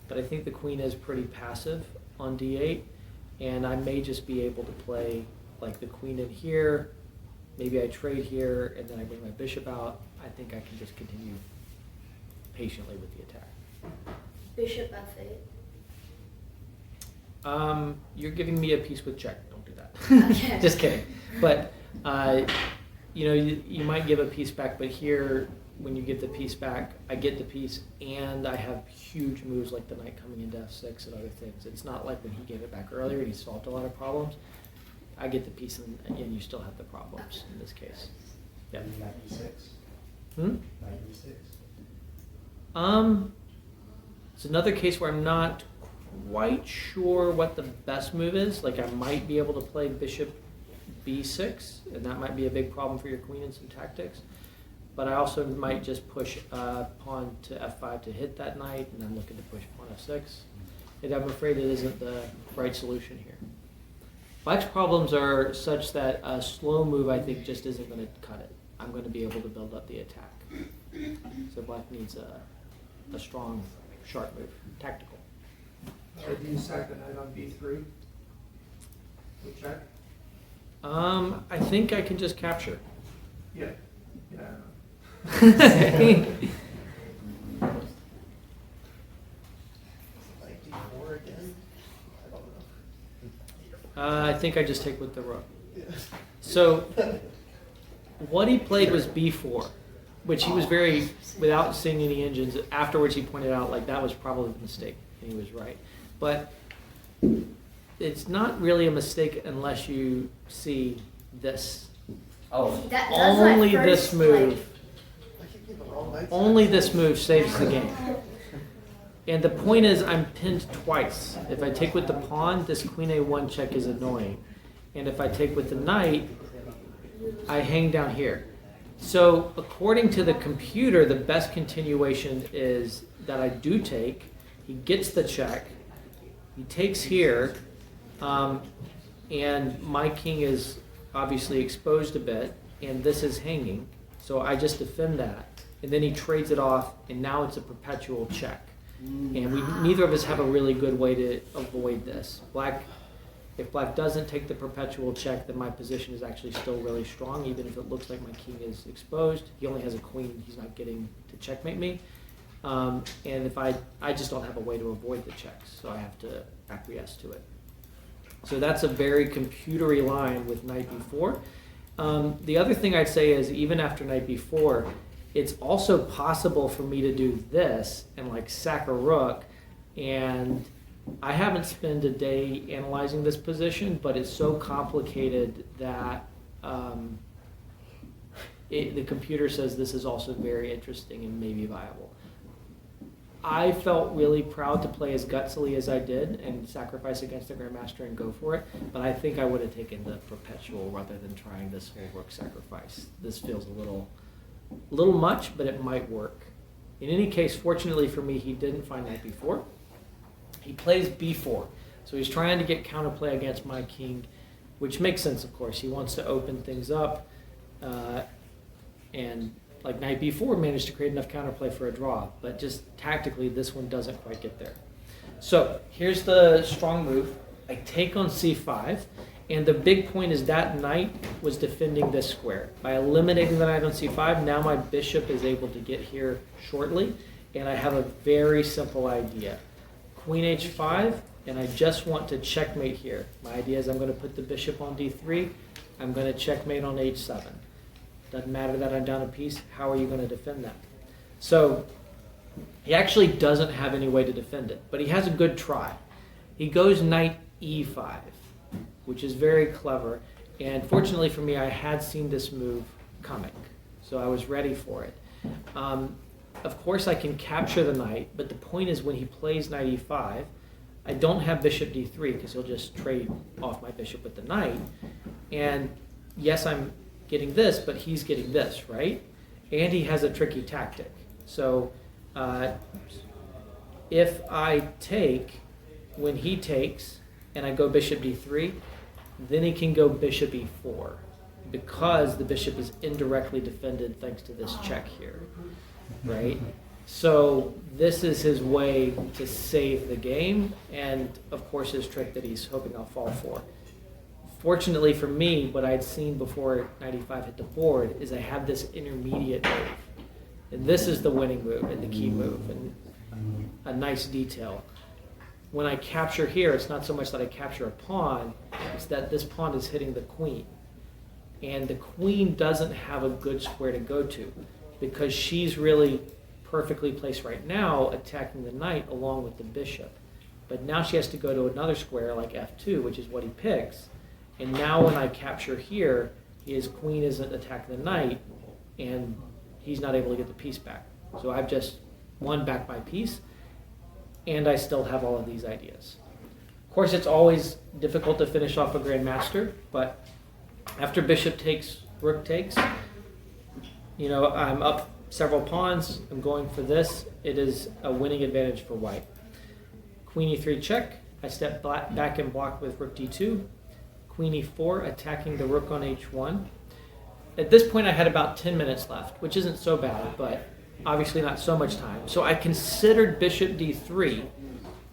but I think the queen is pretty passive on d8, and I may just be able to play like the queen in here, maybe I trade here, and then I bring my bishop out. I think I can just continue patiently with the attack. Bishop f8. You're giving me a piece with check. Don't do that. Okay. Just kidding. But you might give a piece back, but here, when you get the piece back, I get the piece, and I have huge moves like the knight coming into f6 and other things. It's not like when he gave it back earlier and he solved a lot of problems. I get the piece, and again, you still have the problems in this case. Yeah. Knight e6. Hmm? Knight e6. It's another case where I'm not quite sure what the best move is. Like, I might be able to play bishop b6, and that might be a big problem for your queen in some tactics. But I also might just push pawn to f5 to hit that knight, and I'm looking to push pawn f6. And I'm afraid it isn't the right solution here. Black's problems are such that a slow move, I think, just isn't going to cut it. I'm going to be able to build up the attack. So black needs a strong, sharp move, tactical. So do you sack the knight on b3? With check? I think I can just capture. Yeah. Yeah. Like D4 again? I don't know. I think I just take with the rook. Yeah. So what he played was b4, which he was very, without seeing any engines, afterwards he pointed out like that was probably the mistake, and he was right. But it's not really a mistake unless you see this. Oh, That's my Only first, this move. I keep getting all night. Only this move saves the game. And the point is, I'm pinned twice. If I take with the pawn, this queen a1 check is annoying. And if I take with the knight, I hang down here. So according to the computer, the best continuation is that I do take. He gets the check. He takes here. And my king is obviously exposed a bit. And this is hanging. So I just defend that. And then he trades it off. And now it's a perpetual check. And neither of us have a really good way to avoid this. If black doesn't take the perpetual check, then my position is actually still really strong, even if it looks like my king is exposed. He only has a queen. He's not getting to checkmate me. And if I just don't have a way to avoid the checks, so I have to acquiesce to it. So that's a very computery line with knight b4. The other thing I'd say is even after knight b4, it's also possible for me to do this and like sack a rook, and I haven't spent a day analyzing this position, but it's so complicated that the computer says this is also very interesting and maybe viable. I felt really proud to play as gutsily as I did and sacrifice against the Grandmaster and go for it, but I think I would have taken the perpetual rather than trying this whole rook sacrifice. This feels a little much, but it might work. In any case, fortunately for me, he didn't find knight b4. He plays b4. So he's trying to get counterplay against my king, which makes sense, of course. He wants to open things up. And like knight b4 managed to create enough counterplay for a draw. But just tactically, this one doesn't quite get there. So here's the strong move. I take on c5. And the big point is that knight was defending this square. By eliminating the knight on c5, now my bishop is able to get here shortly, and I have a very simple idea. Queen h5, and I just want to checkmate here. My idea is I'm going to put the bishop on d3. I'm going to checkmate on h7. Doesn't matter that I'm down a piece. How are you going to defend that? So he actually doesn't have any way to defend it, but he has a good try. He goes knight e5. Which is very clever. And fortunately for me, I had seen this move coming, so I was ready for it. Of course, I can capture the knight, but the point is when he plays knight e5, I don't have bishop d3 because he'll just trade off my bishop with the knight. And yes, I'm getting this, but he's getting this, right? And he has a tricky tactic. So if I take, when he takes, and I go bishop d3, then he can go bishop e4 because the bishop is indirectly defended thanks to this check here, right? So this is his way to save the game, and of course his trick that he's hoping I'll fall for. Fortunately for me, what I'd seen before knight e5 hit the board is I have this intermediate move. And this is the winning move and the key move and a nice detail. When I capture here, it's not so much that I capture a pawn, it's that this pawn is hitting the queen. And the queen doesn't have a good square to go to because she's really perfectly placed right now attacking the knight along with the bishop. But now she has to go to another square like f2, which is what he picks. And now when I capture here, his queen isn't attacking the knight and he's not able to get the piece back. So I've just won back my piece. And I still have all of these ideas. Of course, it's always difficult to finish off a Grandmaster, but after bishop takes, rook takes, I'm up several pawns. I'm going for this. It is a winning advantage for white. Queen e3 check. I step back and block with rook d2. Queen e4, attacking the rook on h1. At this point, I had about 10 minutes left, which isn't so bad, but obviously not so much time. So I considered bishop d3,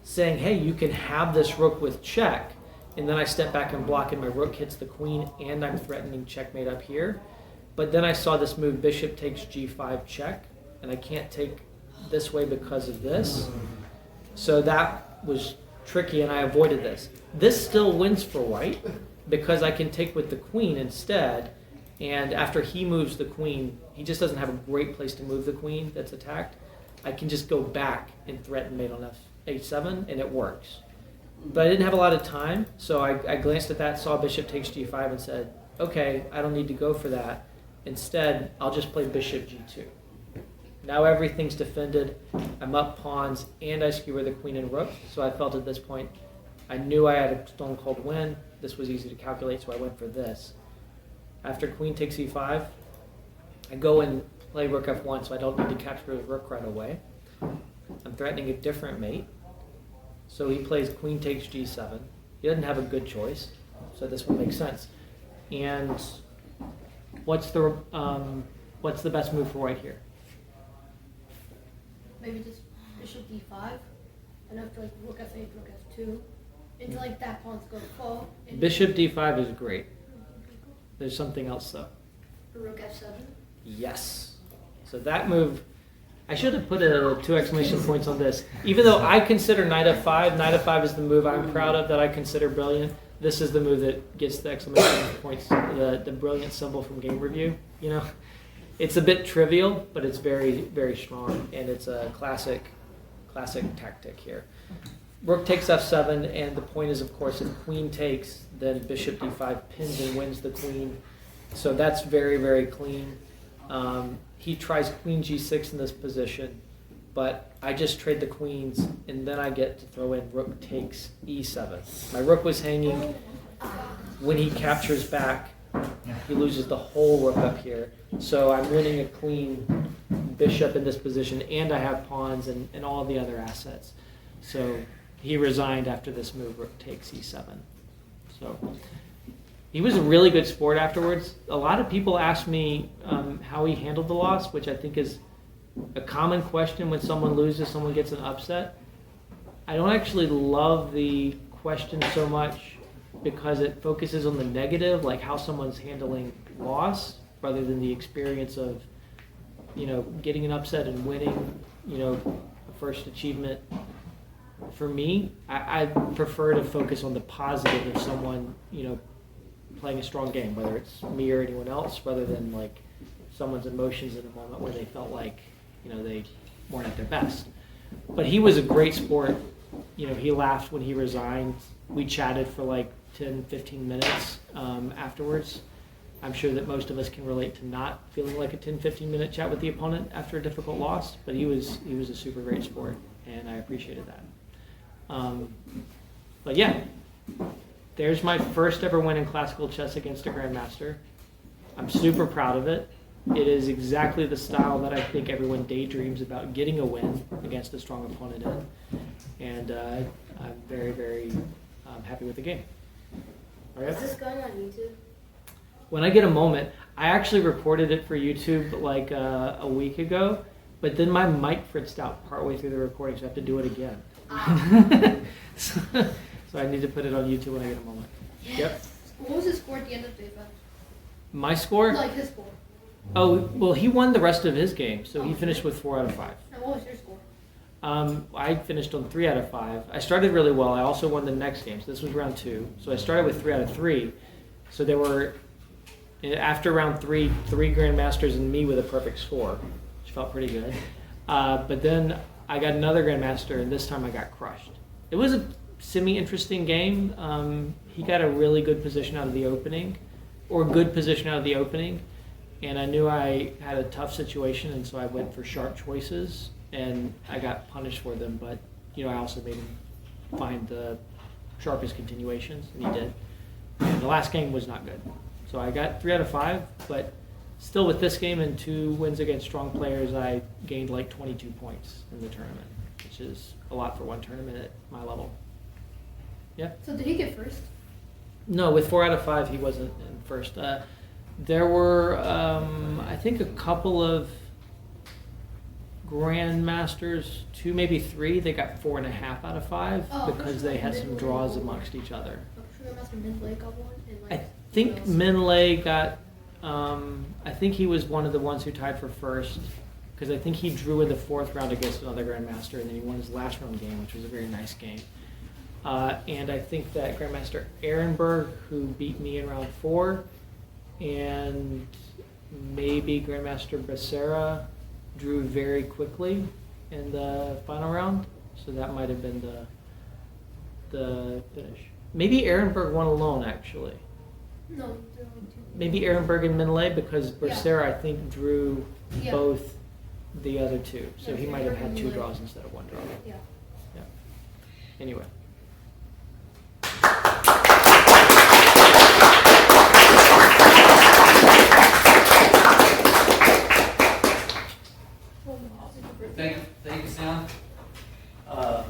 saying, hey, you can have this rook with check. And then I step back and block, and my rook hits the queen, and I'm threatening checkmate up here. But then I saw this move, bishop takes g5 check, and I can't take this way because of this. So that was tricky, and I avoided this. This still wins for white, because I can take with the queen instead. And after he moves the queen, he just doesn't have a great place to move the queen that's attacked. I can just go back and threaten mate on h7, and it works. but I didn't have a lot of time, so I glanced at that, saw bishop takes g5, and said, okay, I don't need to go for that. Instead, I'll just play bishop g2. Now everything's defended. I'm up pawns, and I skewer the queen and rook. So I felt at this point, I knew I had a stone cold win. This was easy to calculate, so I went for this. After queen takes e5, I go and play rook f1, so I don't need to capture the rook right away. I'm threatening a different mate. So he plays queen takes g7. He doesn't have a good choice, so this one makes sense. And what's the best move for white here? Maybe just bishop d5, and after like rook f8, rook f2, until like that pawn's gonna fall. And Bishop d5 is great. There's something else though. Rook f7. Yes. So that move, I should have put 2 exclamation points on this. Even though I consider knight f5 is the move I'm proud of that I consider brilliant. This is the move that gets the exclamation points, the brilliant symbol from game review. You know, it's a bit trivial, but it's very, very strong, and it's a classic tactic here. Rook takes f7, and the point is, of course, if queen takes, then bishop d5 pins and wins the queen. So that's very, very clean. He tries queen g6 in this position, but I just trade the queens, and then I get to throw in rook takes e7. My rook was hanging. When he captures back, he loses the whole rook up here. So I'm winning a queen, bishop in this position, and I have pawns and all the other assets. So he resigned after this move, rook takes e7. So he was a really good sport afterwards. A lot of people ask me how he handled the loss, which I think is a common question when someone loses, someone gets an upset. I don't actually love the question so much because it focuses on the negative, like how someone's handling loss, rather than the experience of, getting an upset and winning, a first achievement. For me, I prefer to focus on the positive of someone, playing a strong game, whether it's me or anyone else, rather than like someone's emotions in a moment where they felt like, they weren't at their best. But he was a great sport. He laughed when he resigned. We chatted for like 10, 15 minutes afterwards. I'm sure that most of us can relate to not feeling like a 10, 15 minute chat with the opponent after a difficult loss, but he was a super great sport, and I appreciated that. But yeah, there's my first ever win in classical chess against a Grandmaster. I'm super proud of it. It is exactly the style that I think everyone daydreams about getting a win against a strong opponent in. And I'm very, very happy with the game. All right. Is this going on YouTube? When I get a moment, I actually recorded it for YouTube like a week ago, but then my mic fritzed out partway through the recording, so I have to do it again. So I need to put it on YouTube when I get a moment. Yes. Yep. What was his score at the end of day 5? My score? Like his score. Oh, well, he won the rest of his game, so he finished with 4 out of 5. And what was your score? I finished on 3 out of 5. I started really well. I also won the next game, so this was round 2. So I started with 3 out of 3. So there were, after round 3, 3 Grandmasters and me with a perfect score, which felt pretty good. But then I got another Grandmaster, and this time I got crushed. It was a semi-interesting game. He got a really good position out of the opening, and I knew I had a tough situation, and so I went for sharp choices, and I got punished for them, but I also made him find the sharpest continuations, and he did. And the last game was not good. So I got 3 out of 5, but still with this game and 2 wins against strong players, I gained like 22 points in the tournament, which is a lot for one tournament at my level. Yeah. So did he get first? No, with 4 out of 5, he wasn't in first. There were, I think, a couple of Grandmasters, 2, maybe 3. They got 4.5 out of 5 because they had some draws amongst each other. Grandmaster Minlay got one. And like, I think Minlay got. I think he was one of the ones who tied for first because I think he drew in the 4th round against another Grandmaster, and then he won his last round game, which was a very nice game. And I think that Grandmaster Ehrenberg, who beat me in round 4, and maybe Grandmaster Becerra drew very quickly in the final round. So that might have been the finish. Maybe Ehrenberg won alone, actually. No, they're only two. Maybe Ehrenberg and Minlay, because Bercera, I think, drew Yeah. both the other two. So Yeah, he might have Ehrenberg had and two Minlay. draws instead of one draw. Yeah. Anyway. Thank you, Sam. So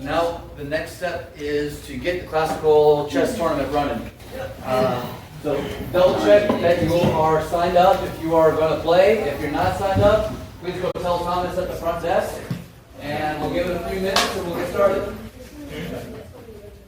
now the next step is to get the classical chess tournament running. So double check that you are signed up if you are going to play. If you're not signed up, please go tell Thomas at the front desk, and we'll give it a few minutes and we'll get started.